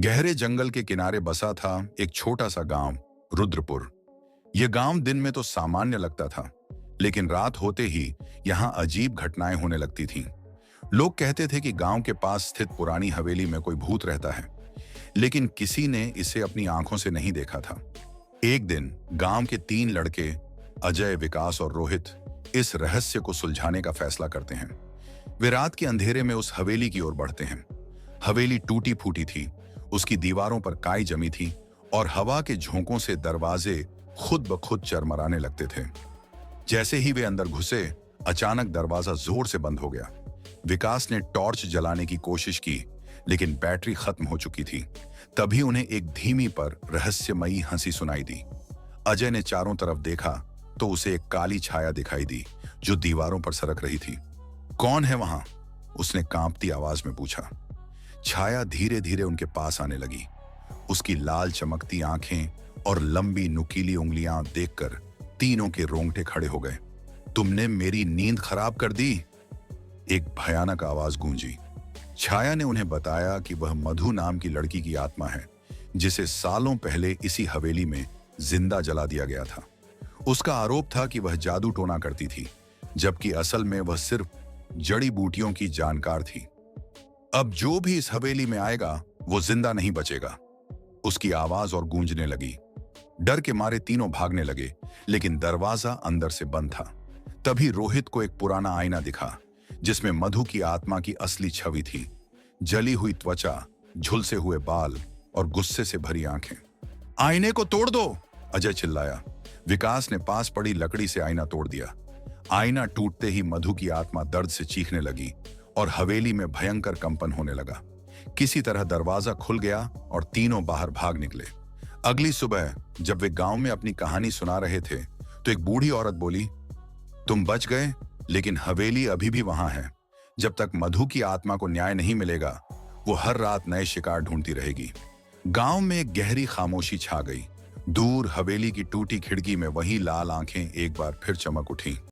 गहरे जंगल के किनारे बसा था एक छोटा सा गांव, रुद्रपुर। यह गांव दिन में तो सामान्य लगता था, लेकिन रात होते ही यहां अजीब घटनाएं होने लगती थीं। लोग कहते थे कि गांव के पास स्थित पुरानी हवेली में कोई भूत रहता है, लेकिन किसी ने इसे अपनी आंखों से नहीं देखा था। एक दिन गांव के 3 लड़के, अजय, विकास और रोहित, इस रहस्य को सुलझाने का फैसला करते हैं। वे रात के अंधेरे में उस हवेली की ओर बढ़ते हैं। हवेली टूटी फूटी थी, उसकी दीवारों पर काई जमी थी और हवा के झोंकों से दरवाजे खुद ब खुद चरमराने लगते थे। जैसे ही वे अंदर घुसे, अचानक दरवाजा जोर से बंद हो गया। विकास ने टॉर्च जलाने की कोशिश की, लेकिन बैटरी खत्म हो चुकी थी। तभी उन्हें एक धीमी पर रहस्यमयी हंसी सुनाई दी। अजय ने चारों तरफ देखा तो उसे एक काली छाया दिखाई दी जो दीवारों पर सरक रही थी। कौन है वहां? उसने कांपती आवाज में पूछा। छाया धीरे धीरे उनके पास आने लगी। उसकी लाल चमकती आंखें और लंबी नुकीली उंगलियां देखकर तीनों के रोंगटे खड़े हो गए। तुमने मेरी नींद खराब कर दी, एक भयानक आवाज गूंजी। छाया ने उन्हें बताया कि वह मधु नाम की लड़की की आत्मा है, जिसे सालों पहले इसी हवेली में जिंदा जला दिया गया था। उसका आरोप था कि वह जादू टोना करती थी, जबकि असल में वह सिर्फ जड़ी बूटियों की जानकार थी। अब जो भी इस हवेली में आएगा वो जिंदा नहीं बचेगा, उसकी आवाज और गूंजने लगी। डर के मारे तीनों भागने लगे, लेकिन दरवाजा अंदर से बंद था। तभी रोहित को एक पुराना आईना दिखा, जिसमें मधु की आत्मा की असली छवि थी। जली हुई त्वचा, झुलसे हुए बाल और गुस्से से भरी आंखें। आईने को तोड़ दो, अजय चिल्लाया। विकास ने पास पड़ी लकड़ी से आईना तोड़ दिया। आईना टूटते ही मधु की आत्मा दर्द से चीखने लगी और हवेली में भयंकर कंपन होने लगा। किसी तरह दरवाजा खुल गया और तीनों बाहर भाग निकले। अगली सुबह जब वे गांव में अपनी कहानी सुना रहे थे, तो एक बूढ़ी औरत बोली, तुम बच गए, लेकिन हवेली अभी भी वहां है। जब तक मधु की आत्मा को न्याय नहीं मिलेगा, वो हर रात नए शिकार ढूंढती रहेगी। गांव में एक गहरी खामोशी छा गई। दूर हवेली की टूटी खिड़की में वही लाल आंखें एक बार फिर चमक उठी।